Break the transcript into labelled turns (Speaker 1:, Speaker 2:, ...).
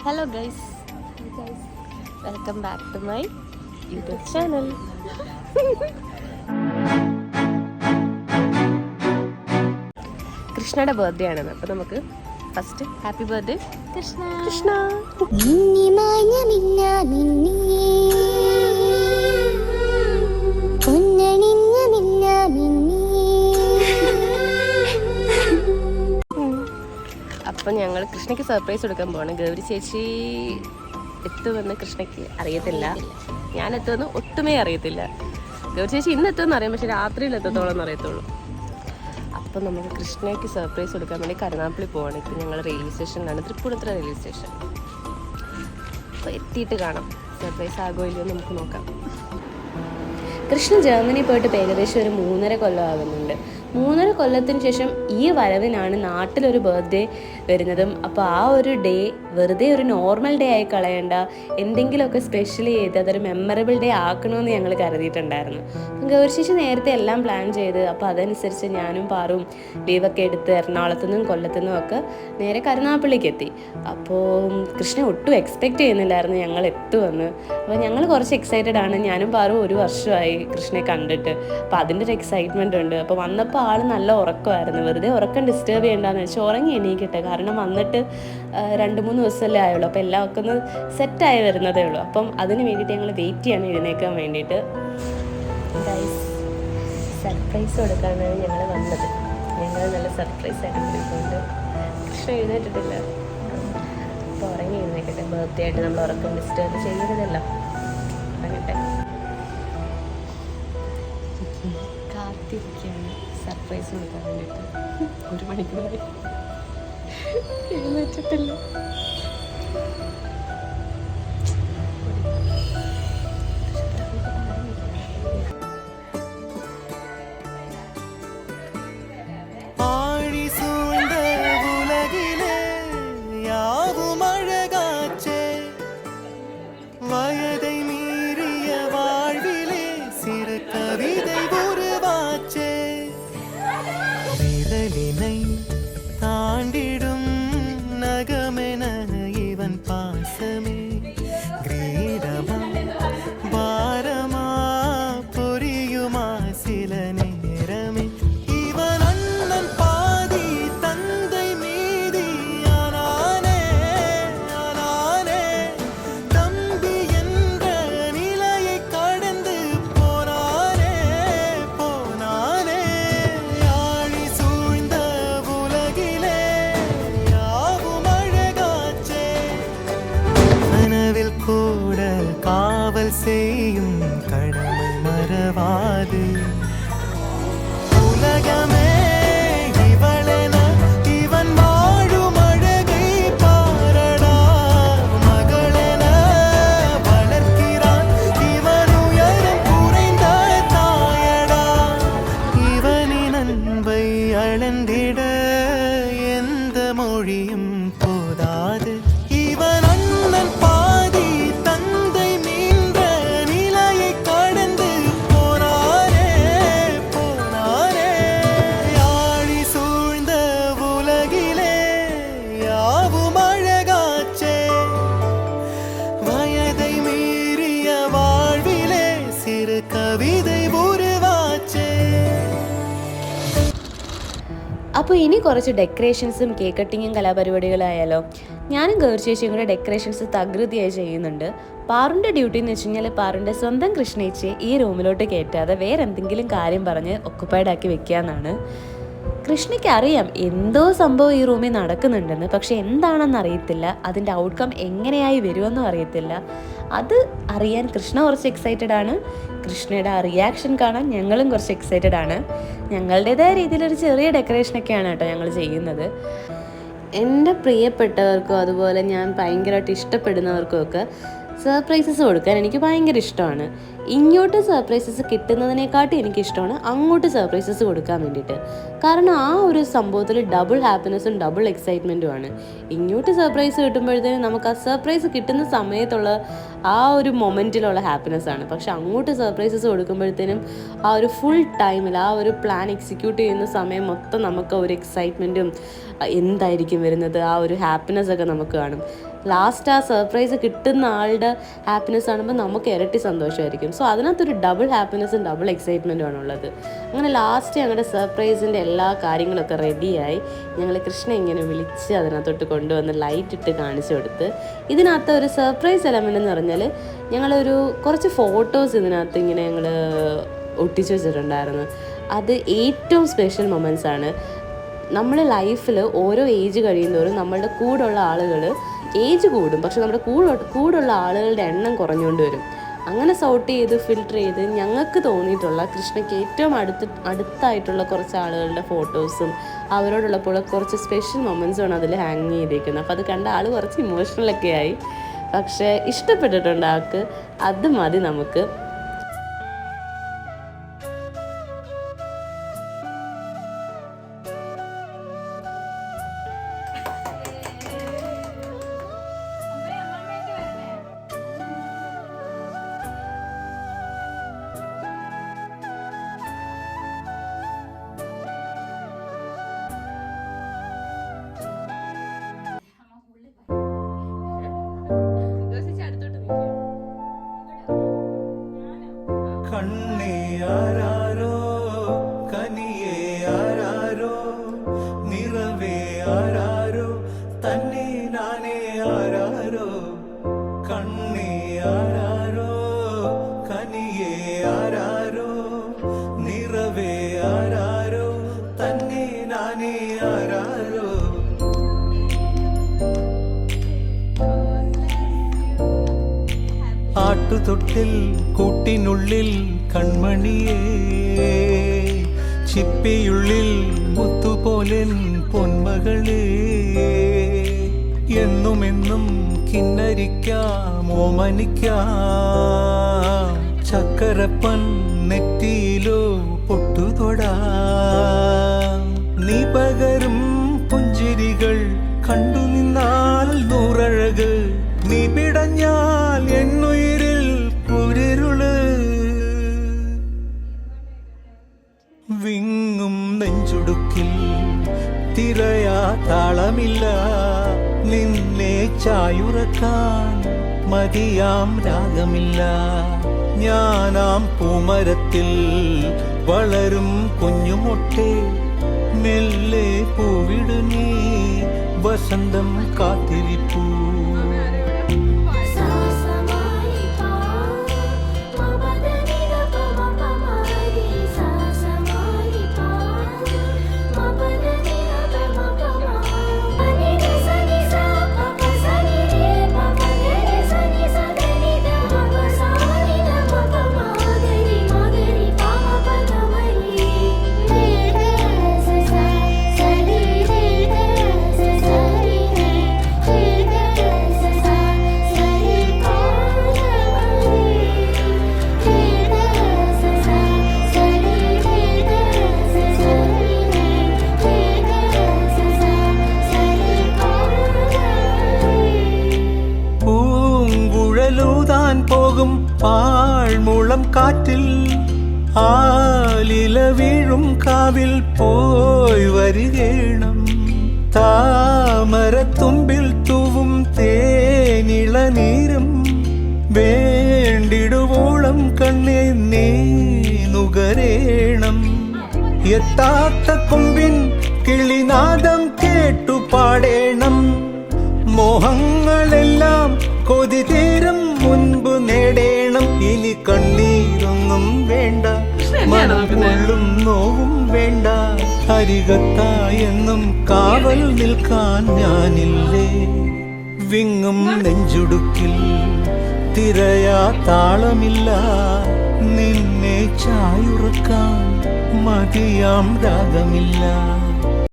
Speaker 1: Hello guys, welcome back to my YouTube channel. കൃഷ്ണയുടെ birthday ആണ്. അപ്പോൾ നമുക്ക് first happy birthday Krishna. Krishna അപ്പം ഞങ്ങൾ കൃഷ്ണയ്ക്ക് സർപ്രൈസ് കൊടുക്കാൻ പോവാണ്. ഗൗരി ചേച്ചി എത്തുമെന്ന് കൃഷ്ണയ്ക്ക് അറിയത്തില്ല, ഞാൻ എത്തുമെന്ന് ഒട്ടുമേ അറിയത്തില്ല. ഗൗരി ചേച്ചി ഇന്ന് എത്തുമെന്ന് അറിയാം, പക്ഷെ രാത്രിയിൽ എത്തത്തോളം അറിയത്തുള്ളൂ. അപ്പം നമുക്ക് കൃഷ്ണയ്ക്ക് സർപ്രൈസ് കൊടുക്കാൻ വേണ്ടി കരുനാഗപ്പള്ളി പോവാണ്. ഇപ്പം ഞങ്ങൾ റെയിൽവേ സ്റ്റേഷനിലാണ്, തൃപ്പൂണിത്തുറ റെയിൽവേ സ്റ്റേഷൻ. അപ്പോൾ എത്തിയിട്ട് കാണാം സർപ്രൈസ് ആകോ ഇല്ലയോ നമുക്ക് നോക്കാം. കൃഷ്ണ ജർമ്മനി പോയിട്ട് ഏകദേശം ഒരു 3.5 കൊല്ലം ആകുന്നുണ്ട്. 3.5 കൊല്ലത്തിന് ശേഷം ഈ വരവിനാണ് നാട്ടിലൊരു ബർത്ത്ഡേ വരുന്നതും. അപ്പോൾ ആ ഒരു ഡേ വെറുതെ ഒരു നോർമൽ ഡേ ആയി കളയണ്ട, എന്തെങ്കിലുമൊക്കെ സ്പെഷ്യൽ ചെയ്ത് അതൊരു മെമ്മറബിൾ ഡേ ആക്കണമെന്ന് ഞങ്ങൾ കരുതിയിട്ടുണ്ടായിരുന്നു. ഗൗരിശേഷി നേരത്തെ എല്ലാം പ്ലാൻ ചെയ്ത്, അപ്പോൾ അതനുസരിച്ച് ഞാനും പാറും ലീവൊക്കെ എടുത്ത് എറണാകുളത്തുനിന്നും കൊല്ലത്തുനിന്നും ഒക്കെ നേരെ കരുനാഗപ്പള്ളിക്ക് എത്തി. അപ്പോൾ കൃഷ്ണ ഒട്ടും എക്സ്പെക്റ്റ് ചെയ്യുന്നില്ലായിരുന്നു ഞങ്ങൾ എത്തുമെന്ന്. അപ്പോൾ ഞങ്ങൾ കുറച്ച് എക്സൈറ്റഡ് ആണ്. ഞാനും പാറും 1 വർഷമായി കൃഷ്ണയെ കണ്ടിട്ട്, അപ്പോൾ അതിൻ്റെ ഒരു എക്സൈറ്റ്മെൻ്റ് ഉണ്ട്. അപ്പോൾ വന്നപ്പോൾ ആൾ നല്ല ഉറക്കമായിരുന്നു. വെറുതെ ഉറക്കം ഡിസ്റ്റർബ് ചെയ്യേണ്ടെന്ന് വെച്ചാൽ ഉറങ്ങി എണീക്കട്ടെ, കാരണം വന്നിട്ട് 2-3 ദിവസമല്ലേ ആയുള്ളൂ. അപ്പോൾ എല്ലാം ഒക്കെ ഒന്ന് സെറ്റായി വരുന്നതേ ഉള്ളൂ. അപ്പം അതിന് വേണ്ടിയിട്ട് ഞങ്ങൾ വെയിറ്റ് ചെയ്യാണ് എഴുന്നേക്കാൻ വേണ്ടിയിട്ട്. സർപ്രൈസ് കൊടുക്കാനാണ് ഞങ്ങൾ വന്നത്. ഞങ്ങൾ നല്ല സർപ്രൈസ് ആയിട്ട് വിളിക്കുന്നുണ്ട്. കൃഷ്ണ എഴുന്നേറ്റിട്ടില്ല, അപ്പോൾ ഉറങ്ങി എഴുന്നേക്കട്ടെ. ബർത്ത്ഡേ ആയിട്ട് നമ്മൾ ഉറക്കം ഡിസ്റ്റർബ് ചെയ്യുന്നതല്ല, ഉറങ്ങട്ടെ. കാത്തിരിക്കുകയാണ് സർപ്രൈസ് കൊടുക്കാൻ വേണ്ടിയിട്ട്. 1 മണിക്കൂറായി എഴുന്നേറ്റിട്ടില്ല.
Speaker 2: தாண்டிடும் நகமென இவன் பாசமே கிரீடமா பாரமா புரியுமா சில நேரமே. இவன் அண்ணன் பாதி தந்தை மீதி ஆனானே ஆனானே, தம்பி என்ற நிலையை கடந்து போனானே போனானே. யாழி சூழ்ந்த உலகிலே யாவும் அழகாச்சே, கனவில் கூட காவல் செய்யும் கடமை மறவாது. உலகமே இவளென இவன் வாழும் அழகை பாரடா, மகளென வளர்க்கிறான் இவன் உயரம் குறைந்த தாயடா. இவனின் அன்பை அளந்திட எந்த மொழியும் போதாது. இவன் அண்ணன் பாதி தந்தை மீன்ற நிலையை கடந்து போனாரே போனாரே. யாழி சூழ்ந்த உலகிலே யாவும் அழகாச்சே, வயதை மீறிய வாழ்விலே சிறு கவிதை உருவாச்சே.
Speaker 1: അപ്പോൾ ഇനി കുറച്ച് ഡെക്കറേഷൻസും കേക്ക് കട്ടിങ്ങും കലാപരിപാടികളായാലോ. ഞാനും ഗൗരിശേഷിയും കൂടെ ഡെക്കറേഷൻസ് തകൃതിയായി ചെയ്യുന്നുണ്ട്. പാറുൻ്റെ ഡ്യൂട്ടി എന്ന് വെച്ച് കഴിഞ്ഞാൽ പാറുൻ്റെ സ്വന്തം കൃഷ്ണേച്ചിയെ ഈ റൂമിലോട്ട് കയറ്റാതെ വേറെ എന്തെങ്കിലും കാര്യം പറഞ്ഞ് ഒക്കുപ്പൈഡ് ആക്കി വെക്കുക എന്നാണ്. കൃഷ്ണയ്ക്ക് അറിയാം എന്തോ സംഭവം ഈ റൂമിൽ നടക്കുന്നുണ്ടെന്ന്, പക്ഷെ എന്താണെന്ന് അറിയത്തില്ല. അതിൻ്റെ ഔട്ട്കം എങ്ങനെയായി വരുമെന്നും അറിയത്തില്ല. അത് അറിയാൻ കൃഷ്ണ കുറച്ച് എക്സൈറ്റഡ് ആണ്. കൃഷ്ണയുടെ ആ റിയാക്ഷൻ കാണാൻ ഞങ്ങളും കുറച്ച് എക്സൈറ്റഡ് ആണ്. ഞങ്ങളുടേതായ രീതിയിലൊരു ചെറിയ ഡെക്കറേഷനൊക്കെയാണ് കേട്ടോ ഞങ്ങൾ ചെയ്യുന്നത്. എൻ്റെ പ്രിയപ്പെട്ടവർക്കും അതുപോലെ ഞാൻ ഭയങ്കരമായിട്ട് ഇഷ്ടപ്പെടുന്നവർക്കും ഒക്കെ സർപ്രൈസസ് കൊടുക്കാൻ എനിക്ക് ഭയങ്കര ഇഷ്ടമാണ്. ഇങ്ങോട്ട് സർപ്രൈസസ് കിട്ടുന്നതിനെക്കാട്ടും എനിക്കിഷ്ടമാണ് അങ്ങോട്ട് സർപ്രൈസസ് കൊടുക്കാൻ വേണ്ടിയിട്ട്. കാരണം ആ ഒരു സംഭവത്തിൽ ഡബിൾ ഹാപ്പിനെസ്സും ഡബിൾ എക്സൈറ്റ്മെൻറ്റുമാണ്. ഇങ്ങോട്ട് സർപ്രൈസ് കിട്ടുമ്പോഴത്തേനും നമുക്ക് ആ സർപ്രൈസ് കിട്ടുന്ന സമയത്തുള്ള ആ ഒരു മൊമെൻറ്റിലുള്ള ഹാപ്പിനെസ്സാണ്. പക്ഷെ അങ്ങോട്ട് സർപ്രൈസസ് കൊടുക്കുമ്പോഴത്തേനും ആ ഒരു ഫുൾ ടൈമിൽ ആ ഒരു പ്ലാൻ എക്സിക്യൂട്ട് ചെയ്യുന്ന സമയം മൊത്തം നമുക്ക് ഒരു എക്സൈറ്റ്മെൻറ്റും എന്തായിരിക്കും വരുന്നത്, ആ ഒരു ഹാപ്പിനെസ് ഒക്കെ നമുക്ക് കാണും. ലാസ്റ്റ് ആ സർപ്രൈസ് കിട്ടുന്ന ആളുടെ ഹാപ്പിനെസ് കാണുമ്പോൾ നമുക്ക് ഇരട്ടി സന്തോഷമായിരിക്കും. സോ അതിനകത്തൊരു ഡബിൾ ഹാപ്പിനെസ്സും ഡബിൾ എക്സൈറ്റ്മെൻറ്റും ആണുള്ളത്. അങ്ങനെ ലാസ്റ്റ് ഞങ്ങളുടെ സർപ്രൈസിൻ്റെ എല്ലാ കാര്യങ്ങളൊക്കെ റെഡിയായി. ഞങ്ങൾ കൃഷ്ണ ഇങ്ങനെ വിളിച്ച് അതിനകത്തോട്ട് കൊണ്ടുവന്ന് ലൈറ്റ് ഇട്ട് കാണിച്ചു കൊടുത്ത്. ഇതിനകത്ത് ഒരു സർപ്രൈസ് എലമെൻ്റ് എന്ന് പറഞ്ഞാൽ ഞങ്ങളൊരു കുറച്ച് ഫോട്ടോസ് ഇതിനകത്ത് ഇങ്ങനെ ഞങ്ങൾ ഒട്ടിച്ചു വെച്ചിട്ടുണ്ടായിരുന്നു. അത് ഏറ്റവും സ്പെഷ്യൽ മൊമെൻറ്റ്സ് ആണ്. നമ്മുടെ ലൈഫിൽ ഓരോ ഏജ് കഴിയുന്തോറും നമ്മളുടെ കൂടെയുള്ള ആളുകൾ ഏജ് കൂടും, പക്ഷെ നമ്മുടെ കൂടുള്ള ആളുകളുടെ എണ്ണം കുറഞ്ഞുകൊണ്ട് വരും. അങ്ങനെ സോർട്ട് ചെയ്ത് ഫിൽട്ടർ ചെയ്ത് ഞങ്ങൾക്ക് തോന്നിയിട്ടുള്ള കൃഷ്ണയ്ക്ക് ഏറ്റവും അടുത്തായിട്ടുള്ള കുറച്ച് ആളുകളുടെ ഫോട്ടോസും അവരോടുള്ളപ്പോൾ കുറച്ച് സ്പെഷ്യൽ മൊമെൻറ്റ്സുമാണ് അതിൽ ഹാങ് ചെയ്തേക്കുന്നത്. അപ്പോൾ അത് കണ്ട ആൾ കുറച്ച് ഇമോഷണലൊക്കെ ആയി. പക്ഷേ ഇഷ്ടപ്പെട്ടിട്ടുണ്ട് ആൾക്ക്. അത് മതി നമുക്ക്.
Speaker 2: കണ്ണേ ആരാരോ കനിയേ ആരാരോ നിറവേ ആരാരോ തന്നെ നാനേ ആരാരോ കണ്ണേ ആരാരോ കനിയേ ആരാരോ നിറവേ ആരാരോ തന്നെ നാനേ ആരാരോ. ആട്ടുതൊട്ടിൽ കൂട്ടിനുള്ളിൽ കൺമണിയേ ചിപ്പിയുള്ളിൽ മുത്തുപോലൻ പൊന്മകളേ എന്നുമെന്നും കിന്നരിക്കാം ഓമനിക്കാം ചക്കരപ്പൻ നെറ്റിയിലോ പൊട്ടുതൊടാ നീ പകരും പുഞ്ചിരികൾ കണ്ടു നിന്നാൽ നൂറഴക് നീ പിടഞ്ഞാൽ എന്നുയിരിൽ കുരിരുള് വിങ്ങും നെഞ്ചുടുക്കിൽ തിരയാ താളമില്ല നിന്നെ ചായുറക്കാൻ മതിയാം രാഗമില്ല ഞാനാം പൂമരത്തിൽ വളരും കുഞ്ഞുമൊട്ടെ മെല്ലെ പൂവിടു നീ വസന്തം കാത്തിരിപ്പൂ. പോകും പാഴ്മുളം കാറ്റിൽ ആലില വീഴും കാവിൽ പോയി വരികേണം താമരത്തുമ്പിൽ തൂവും തേനിളനീരും വേണ്ടിടുവോളം കണ്ണേ നീ നുകരേണം എത്താത്ത കൊമ്പിൻ കിളിനാദം കേട്ടു പാടേണം മോഹങ്ങളെല്ലാം കൊതി തീരും മുൻപ് നേടേണം ഇനി കണ്ണീരൊന്നും വേണ്ട മനപ്പുള്ളും നോവും വേണ്ട അരികത്തായെന്നും കാവൽ നിൽക്കാൻ ഞാനില്ലേ വിങ്ങും നെഞ്ചുടുക്കിൽ തിരയാ താളമില്ല നിന്നെ ചായുറക്കാൻ മതിയാം രാഗമില്ല.